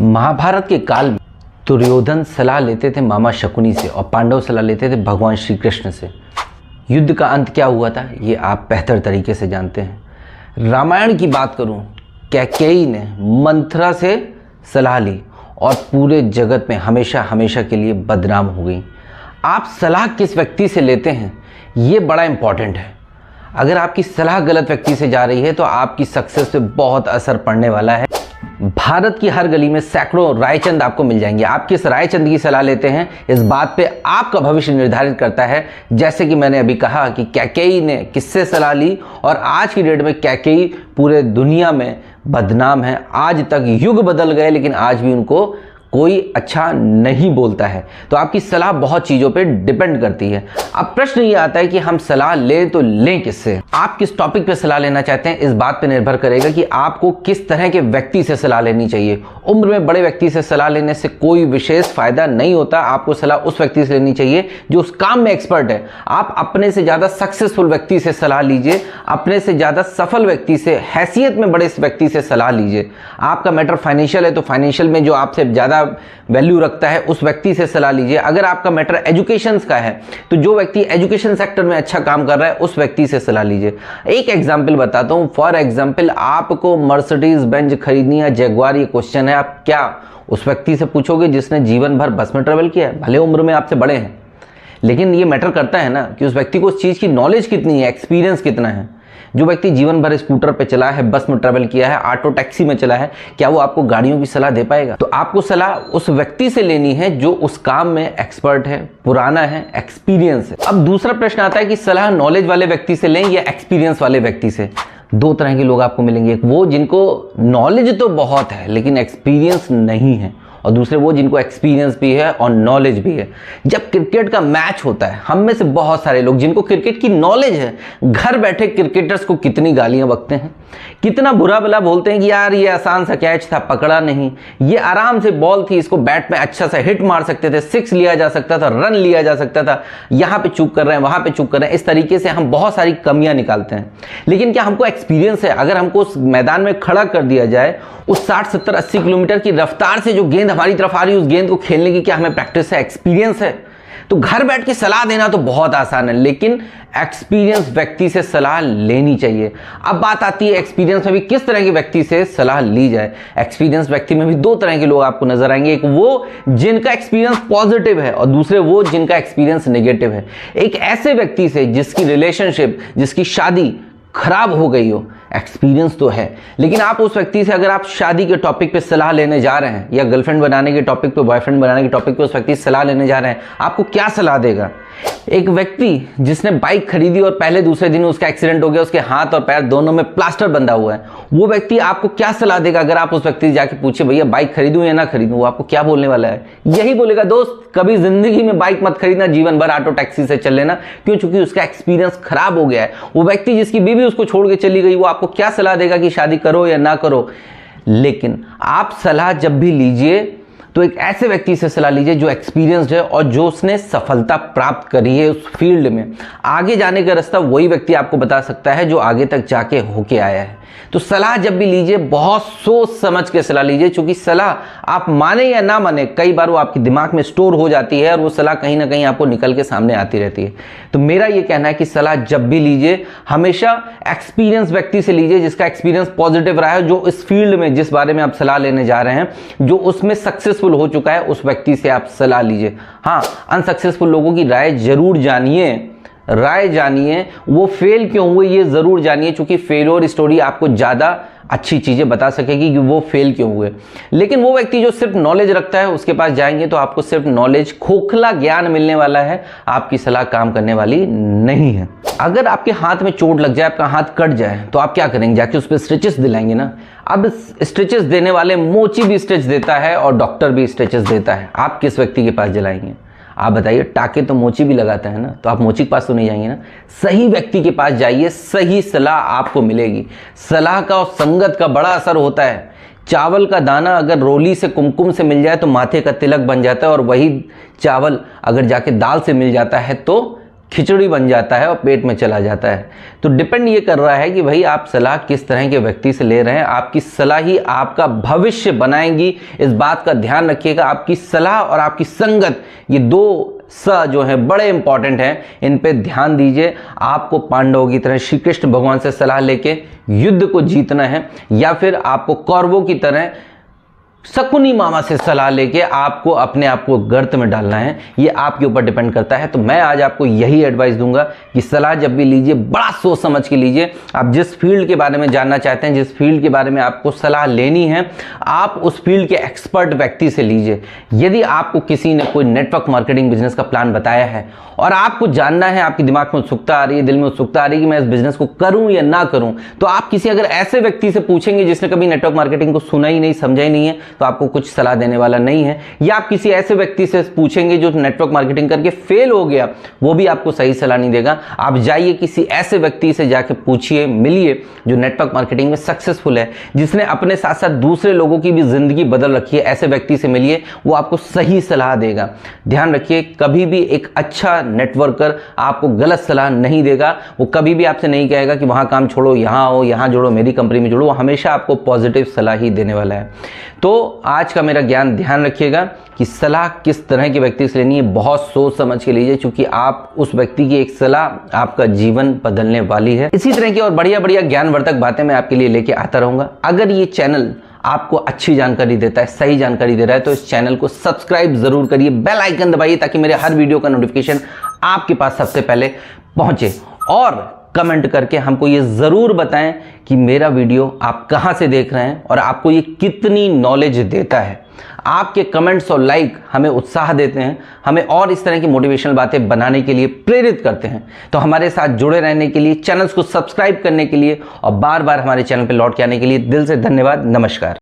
महाभारत के काल में दुर्योधन सलाह लेते थे मामा शकुनी से और पांडव सलाह लेते थे भगवान श्री कृष्ण से। युद्ध का अंत क्या हुआ था ये आप बेहतर तरीके से जानते हैं। रामायण की बात करूं, कैकेयी ने मंथरा से सलाह ली और पूरे जगत में हमेशा हमेशा के लिए बदनाम हो गई। आप सलाह किस व्यक्ति से लेते हैं ये बड़ा इंपॉर्टेंट है। अगर आपकी सलाह गलत व्यक्ति से जा रही है तो आपकी सक्सेस पे बहुत असर पड़ने वाला है। भारत की हर गली में सैकड़ों रायचंद आपको मिल जाएंगे। आप किस रायचंद की सलाह लेते हैं इस बात पे आपका भविष्य निर्धारित करता है। जैसे कि मैंने अभी कहा कि कैकेयी ने किससे सलाह ली और आज की डेट में कैकेयी पूरे दुनिया में बदनाम है। आज तक युग बदल गए लेकिन आज भी उनको कोई अच्छा नहीं बोलता है। तो आपकी सलाह बहुत चीज़ों पे डिपेंड करती है। अब प्रश्न ये आता है कि हम सलाह लें तो लें किससे। आप किस टॉपिक पे सलाह लेना चाहते हैं इस बात पे निर्भर करेगा कि आपको किस तरह के व्यक्ति से सलाह लेनी चाहिए। उम्र में बड़े व्यक्ति से सलाह लेने से कोई विशेष फायदा नहीं होता। आपको सलाह उस व्यक्ति से लेनी चाहिए जो उस काम में एक्सपर्ट है। आप अपने से ज़्यादा सक्सेसफुल व्यक्ति से सलाह लीजिए, अपने से ज़्यादा सफल व्यक्ति से, हैसियत में बड़े व्यक्ति से सलाह लीजिए। आपका मैटर फाइनेंशियल है तो फाइनेंशियल में जो आपसे ज़्यादा वैल्यू रखता है उस व्यक्ति से सलाह लीजिए। अगर आपका मैटर एजुकेशन का है तो जो व्यक्ति एजुकेशन सेक्टर में अच्छा काम कर रहा है उस व्यक्ति से सलाह लीजिए। एक एग्जांपल बताता हूं। फॉर एग्जांपल आपको मर्सिडीज बेंज खरीदनी है, जगुआर, ये क्वेश्चन है, आप क्या उस व्यक्ति से पूछोगे जिसने जीवन भर बस में ट्रेवल किया है? भले उम्र में आपसे बड़े हैं लेकिन ये मैटर करता है ना कि उस व्यक्ति को उस चीज की नॉलेज कितनी है, एक्सपीरियंस कितना है। जो व्यक्ति जीवन भर स्कूटर पे चला है, बस में ट्रैवल किया है, ऑटो टैक्सी में चला है, क्या वो आपको गाड़ियों की सलाह दे पाएगा? तो आपको सलाह उस व्यक्ति से लेनी है जो उस काम में एक्सपर्ट है, पुराना है, एक्सपीरियंस है। अब दूसरा प्रश्न आता है कि सलाह नॉलेज वाले व्यक्ति से लें या एक्सपीरियंस वाले व्यक्ति से। दो तरह के लोग आपको मिलेंगे, एक वो जिनको नॉलेज तो बहुत है लेकिन एक्सपीरियंस नहीं है, और दूसरे वो जिनको एक्सपीरियंस भी है और नॉलेज भी है। जब क्रिकेट का मैच होता है, हम में से बहुत सारे लोग जिनको क्रिकेट की नॉलेज है घर बैठे क्रिकेटर्स को कितनी गालियां बकते हैं, कितना बुरा भला बोलते हैं कि यार ये आसान सा कैच था, पकड़ा नहीं, ये आराम से बॉल थी, इसको बैट में अच्छा सा हिट मार सकते थे, सिक्स लिया जा सकता था, रन लिया जा सकता था, यहाँ पे चूक कर रहे हैं, वहां पे चूक कर रहे हैं। इस तरीके से हम बहुत सारी कमियां निकालते हैं। लेकिन क्या हमको एक्सपीरियंस है? अगर हमको उस मैदान में खड़ा कर दिया जाए, उस 60, 70, 80 किलोमीटर की रफ्तार से जो गेंद हमारी तरफ आ रही है उस गेंद को खेलने की क्या हमें प्रैक्टिस है, एक्सपीरियंस है? तो घर बैठ के सलाह देना तो बहुत आसान है लेकिन एक्सपीरियंस व्यक्ति से सलाह लेनी चाहिए। अब बात आती है एक्सपीरियंस में भी किस तरह के व्यक्ति से सलाह ली जाए। एक्सपीरियंस व्यक्ति में भी दो तरह के लोग आपको नजर आएंगे, एक वो जिनका एक्सपीरियंस पॉजिटिव है और दूसरे वो जिनका एक्सपीरियंस नेगेटिव है। एक ऐसे व्यक्ति से जिसकी रिलेशनशिप, जिसकी शादी खराब हो गई हो, एक्सपीरियंस तो है लेकिन आप उस व्यक्ति से अगर आप शादी के टॉपिक पे सलाह लेने जा रहे हैं या गर्लफ्रेंड बनाने के टॉपिक पे, बॉयफ्रेंड बनाने के टॉपिक पे उस व्यक्ति से सलाह लेने जा रहे हैं, आपको क्या सलाह देगा? एक व्यक्ति जिसने बाइक खरीदी और पहले दूसरे दिन उसका एक्सीडेंट हो गया, उसके हाथ और पैर दोनों में प्लास्टर बंधा हुआ है, वो व्यक्ति आपको क्या सलाह देगा? अगर आप उस व्यक्ति से जाके पूछे भैया बाइक खरीदूं या ना खरीदूं, वो आपको क्या बोलने वाला है? यही बोलेगा, दोस्त कभी जिंदगी में बाइक मत खरीदना, जीवन भर ऑटो टैक्सी से चल लेना। क्यों? चूंकि उसका एक्सपीरियंस खराब हो गया है। वो व्यक्ति जिसकी बीवी उसको छोड़ के चली गई, वो आपको क्या सलाह देगा कि शादी करो या ना करो? लेकिन आप सलाह जब भी लीजिए तो एक ऐसे व्यक्ति से सलाह लीजिए जो एक्सपीरियंस्ड है और जो उसने सफलता प्राप्त करी है उस फील्ड में। आगे जाने का रास्ता वही व्यक्ति आपको बता सकता है जो आगे तक जाके होके आया है। तो सलाह जब भी लीजिए बहुत सोच समझ के सलाह लीजिए, क्योंकि सलाह आप माने या ना माने कई बार वो आपके दिमाग में स्टोर हो जाती है और वो सलाह कहीं ना कहीं आपको निकल के सामने आती रहती है। तो मेरा ये कहना है कि सलाह जब भी लीजिए हमेशा एक्सपीरियंस व्यक्ति से लीजिए जिसका एक्सपीरियंस पॉजिटिव रहा है, जो इस फील्ड में जिस बारे में आप सलाह लेने जा रहे हैं जो उसमें सक्सेसफुल हो चुका है, उस व्यक्ति से आप सलाह लीजिए। हाँ, अनसक्सेसफुल लोगों की राय जरूर जानिए, वो फेल क्यों हुए ये जरूर जानिए, क्योंकि फेलियर स्टोरी आपको ज्यादा अच्छी चीजें बता सकेगी कि वो फेल क्यों हुए। लेकिन वो व्यक्ति जो सिर्फ नॉलेज रखता है उसके पास जाएंगे तो आपको सिर्फ नॉलेज, खोखला ज्ञान मिलने वाला है, आपकी सलाह काम करने वाली नहीं है। अगर आपके हाथ में चोट लग जाए, आपका हाथ कट जाए, तो आप क्या करेंगे? जाके उस पर स्टिचेस दिलाएंगे ना। अब स्टिचेस देने वाले मोची भी स्टिच देता है और डॉक्टर भी स्टिचेस देता है, आप किस व्यक्ति के पास जलाएंगे? आप बताइए। टाके तो मोची भी लगाता है ना, तो आप मोची के पास तो नहीं जाएंगे ना। सही व्यक्ति के पास जाइए, सही सलाह आपको मिलेगी। सलाह का और संगत का बड़ा असर होता है। चावल का दाना अगर रोली से, कुमकुम से मिल जाए तो माथे का तिलक बन जाता है, और वही चावल अगर जाके दाल से मिल जाता है तो खिचड़ी बन जाता है और पेट में चला जाता है। तो डिपेंड ये कर रहा है कि भाई आप सलाह किस तरह के व्यक्ति से ले रहे हैं। आपकी सलाह ही आपका भविष्य बनाएंगी, इस बात का ध्यान रखिएगा। आपकी सलाह और आपकी संगत, ये दो जो है बड़े इंपॉर्टेंट हैं, इन पे ध्यान दीजिए। आपको पांडवों की तरह श्री कृष्ण भगवान से सलाह लेके युद्ध को जीतना है, या फिर आपको कौरवों की तरह शकुनी मामा से सलाह लेके आपको अपने आप को गर्त में डालना है। ये आपके ऊपर डिपेंड करता है। तो मैं आज आपको यही एडवाइस दूंगा कि सलाह जब भी लीजिए बड़ा सोच समझ के लीजिए। आप जिस फील्ड के बारे में जानना चाहते हैं, जिस फील्ड के बारे में आपको सलाह लेनी है, आप उस फील्ड के एक्सपर्ट व्यक्ति से लीजिए। यदि आपको किसी ने कोई नेटवर्क मार्केटिंग बिजनेस का प्लान बताया है और आपको जानना है, आपके दिमाग में उत्सुकता आ रही है, दिल में उत्सुकता आ रही है कि मैं इस बिजनेस को करूं या ना करूं, तो आप किसी अगर ऐसे व्यक्ति से पूछेंगे जिसने कभी नेटवर्क मार्केटिंग को सुना ही नहीं, समझा ही नहीं है, तो आपको कुछ सलाह देने वाला नहीं है। या आप किसी ऐसे व्यक्ति से पूछेंगे जो नेटवर्क मार्केटिंग करके फेल हो गया, वो भी आपको सही सलाह नहीं देगा। आप जाइए किसी ऐसे व्यक्ति से जाके पूछिए, मिलिए, जो नेटवर्क मार्केटिंग में सक्सेसफुल है, जिसने अपने साथ साथ दूसरे लोगों की भी जिंदगी बदल रखी है। ऐसे व्यक्ति से मिलिए, वो आपको सही सलाह देगा। ध्यान रखिए, कभी भी एक अच्छा नेटवर्कर आपको गलत सलाह नहीं देगा। वो कभी भी आपसे नहीं कहेगा कि वहां काम छोड़ो, यहां आओ, यहां जोड़ो, मेरी कंपनी में जुड़ो। वो हमेशा आपको पॉजिटिव सलाह ही देने वाला है। तो आज का मेरा ज्ञान ध्यान रखिएगा कि सलाह किस तरह के व्यक्ति से लेनी है, बहुत सोच समझ के लीजिए, क्योंकि आप उस व्यक्ति की एक सलाह आपका जीवन बदलने वाली है। इसी तरह की और बढ़िया बढ़िया ज्ञानवर्धक बातें मैं आपके लिए लेके आता रहूंगा। अगर ये चैनल आपको अच्छी जानकारी देता है, सही जानकारी दे रहा है, तो इस चैनल को सब्सक्राइब जरूर करिए, बेल आइकन दबाइए, ताकि मेरे हर वीडियो का नोटिफिकेशन आपके पास सबसे पहले पहुंचे। और कमेंट करके हमको ये ज़रूर बताएं कि मेरा वीडियो आप कहां से देख रहे हैं और आपको ये कितनी नॉलेज देता है। आपके कमेंट्स और लाइक हमें उत्साह देते हैं, हमें और इस तरह की मोटिवेशनल बातें बनाने के लिए प्रेरित करते हैं। तो हमारे साथ जुड़े रहने के लिए, चैनल्स को सब्सक्राइब करने के लिए और बार बार हमारे चैनल पर लौट के आने के लिए दिल से धन्यवाद। नमस्कार।